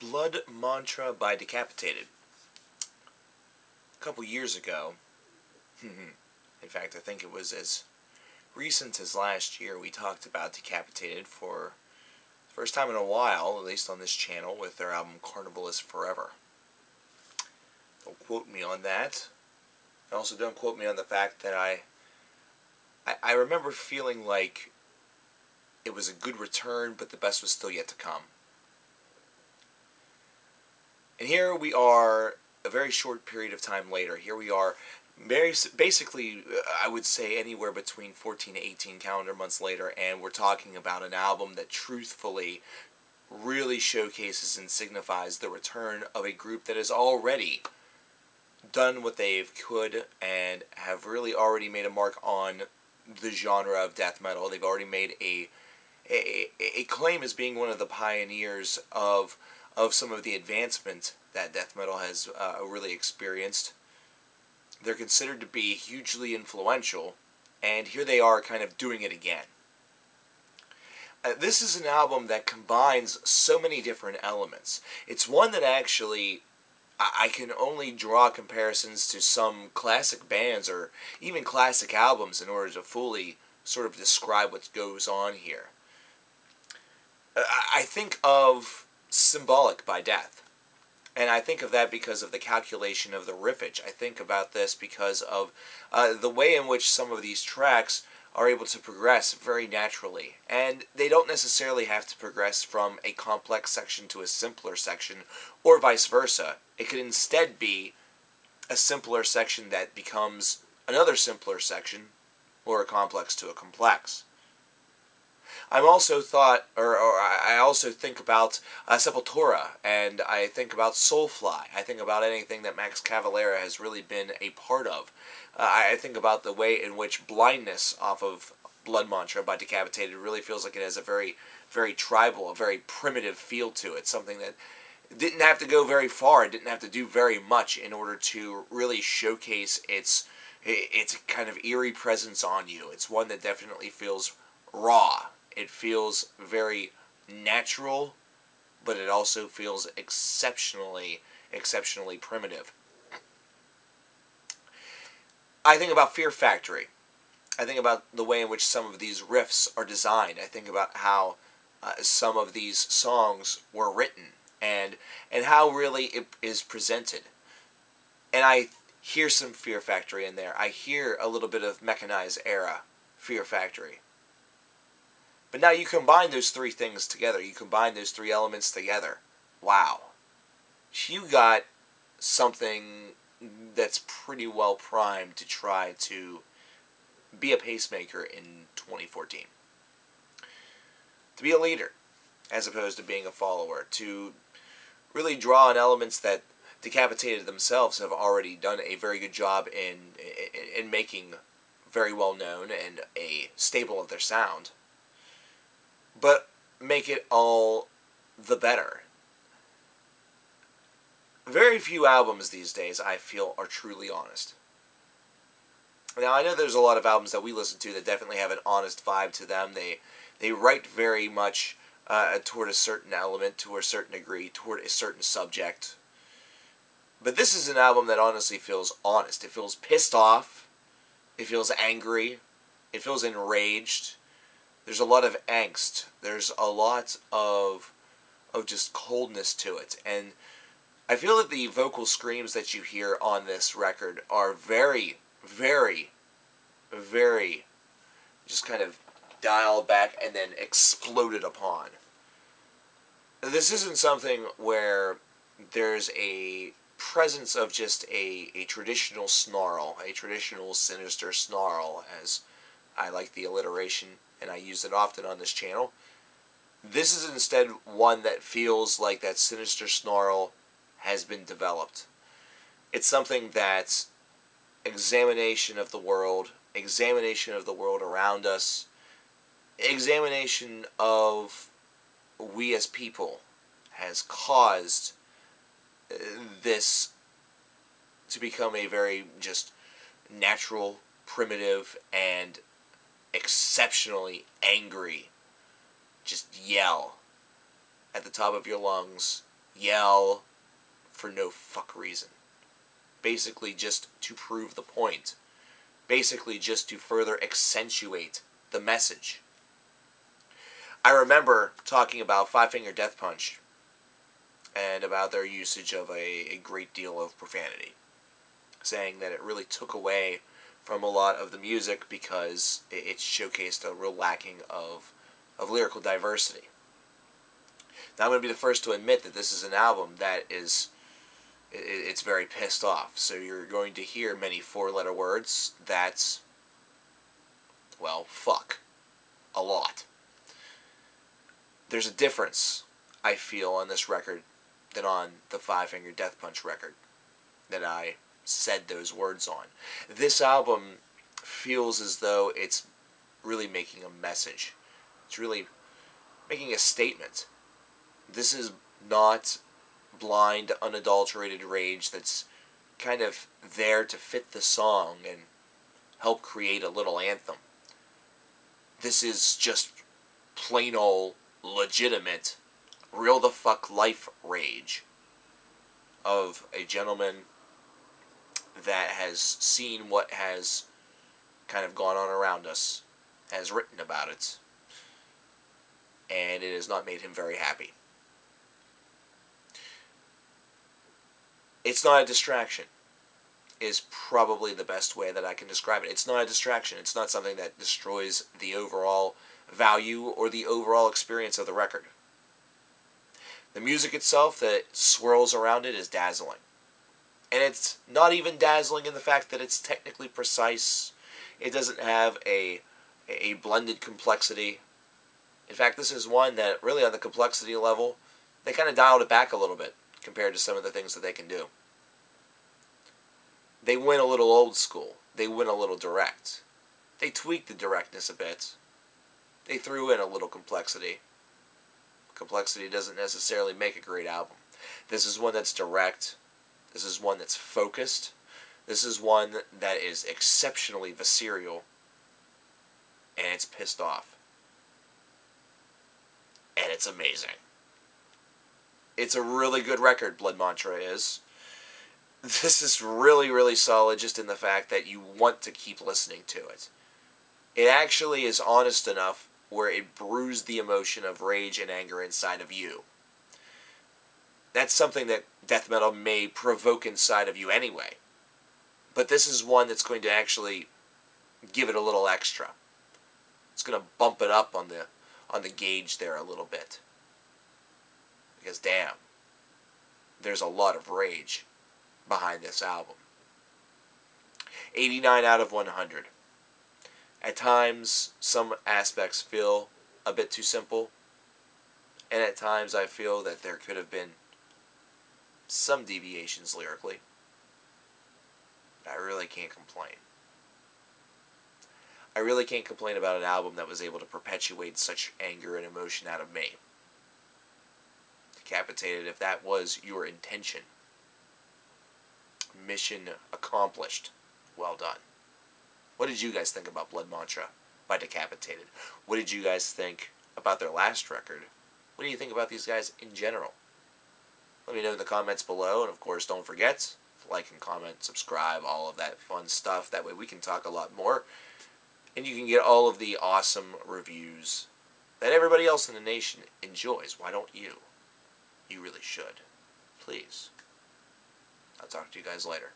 Blood Mantra by Decapitated. A couple years ago, in fact I think it was as recent as last year, we talked about Decapitated for the first time in a while, at least on this channel, with their album Carnival is Forever. Don't quote me on that. And also don't quote me on the fact that I remember feeling like it was a good return, but the best was still yet to come. And here we are, a very short period of time later. Here we are, basically, I would say anywhere between 14 to 18 calendar months later, and we're talking about an album that truthfully really showcases and signifies the return of a group that has already done what they could and have really already made a mark on the genre of death metal. They've already made a claim as being one of the pioneers of some of the advancement that death metal has really experienced. They're considered to be hugely influential, and here they are kind of doing it again. This is an album that combines so many different elements. It's one that actually I can only draw comparisons to some classic bands or even classic albums in order to fully sort of describe what goes on here. I think of Symbolic by Death. And I think of that because of the calculation of the riffage. I think about this because of the way in which some of these tracks are able to progress very naturally. And they don't necessarily have to progress from a complex section to a simpler section, or vice versa. It could instead be a simpler section that becomes another simpler section, or a complex to a complex. I also think about Sepultura, and I think about Soulfly. I think about anything that Max Cavalera has really been a part of. I think about the way in which Blindness off of Blood Mantra by Decapitated really feels like it has a very, very tribal, a very primitive feel to it. Something that didn't have to go very far, it didn't have to do very much in order to really showcase its kind of eerie presence on you. It's one that definitely feels raw. It feels very natural, but it also feels exceptionally primitive. I think about Fear Factory. I think about the way in which some of these riffs are designed. I think about how some of these songs were written and how really it is presented. And I hear some Fear Factory in there. I hear a little bit of Mechanized era Fear Factory. But now you combine those three things together. You combine those three elements together. Wow. You got something that's pretty well primed to try to be a pacemaker in 2014. To be a leader, as opposed to being a follower. To really draw on elements that Decapitated themselves have already done a very good job in making very well known and a staple of their sound. But make it all the better. Very few albums these days, I feel, are truly honest. Now, I know there's a lot of albums that we listen to that definitely have an honest vibe to them. They write very much toward a certain element, to a certain degree, toward a certain subject. But this is an album that honestly feels honest. It feels pissed off. It feels angry. It feels enraged. There's a lot of angst. There's a lot of just coldness to it. And I feel that the vocal screams that you hear on this record are very, very, very just kind of dialed back and then exploded upon. This isn't something where there's a presence of just a traditional snarl, a traditional sinister snarl, as I like the alliteration, and I use it often on this channel. This is instead one that feels like that sinister snarl has been developed. It's something that examination of the world around us, examination of we as people has caused this to become a very just natural, primitive, and exceptionally angry just yell at the top of your lungs yell for no fuck reason. Basically just to prove the point. Basically just to further accentuate the message. I remember talking about Five Finger Death Punch and about their usage of a great deal of profanity, saying that it really took away from a lot of the music because it showcased a real lacking of lyrical diversity. Now I'm going to be the first to admit that this is an album that it's very pissed off. So you're going to hear many four-letter words that, well, fuck. A lot. There's a difference, I feel, on this record than on the Five Finger Death Punch record that I said those words on. This album feels as though it's really making a message. It's really making a statement. This is not blind, unadulterated rage that's kind of there to fit the song and help create a little anthem. This is just plain old, legitimate, real the fuck life rage of a gentleman that has seen what has kind of gone on around us, has written about it, and it has not made him very happy. It's not a distraction, is probably the best way that I can describe it. It's not a distraction. It's not something that destroys the overall value or the overall experience of the record. The music itself that swirls around it is dazzling. And it's not even dazzling in the fact that it's technically precise. It doesn't have a blended complexity. In fact, this is one that really on the complexity level, they kind of dialed it back a little bit compared to some of the things that they can do. They went a little old school. They went a little direct. They tweaked the directness a bit. They threw in a little complexity. Complexity doesn't necessarily make a great album. This is one that's direct. This is one that's focused. This is one that is exceptionally visceral. And it's pissed off. And it's amazing. It's a really good record, Blood Mantra is. This is really, really solid just in the fact that you want to keep listening to it. It actually is honest enough where it brews the emotion of rage and anger inside of you. That's something that death metal may provoke inside of you anyway. But this is one that's going to actually give it a little extra. It's going to bump it up on the gauge there a little bit. Because damn, there's a lot of rage behind this album. 89 out of 100. At times, some aspects feel a bit too simple, and at times I feel that there could have been some deviations lyrically. I really can't complain. I really can't complain about an album that was able to perpetuate such anger and emotion out of me. Decapitated, if that was your intention. Mission accomplished. Well done. What did you guys think about Blood Mantra by Decapitated? What did you guys think about their last record? What do you think about these guys in general? Let me know in the comments below, and of course don't forget to like and comment, subscribe, all of that fun stuff. That way we can talk a lot more, and you can get all of the awesome reviews that everybody else in the nation enjoys. Why don't you? You really should. Please. I'll talk to you guys later.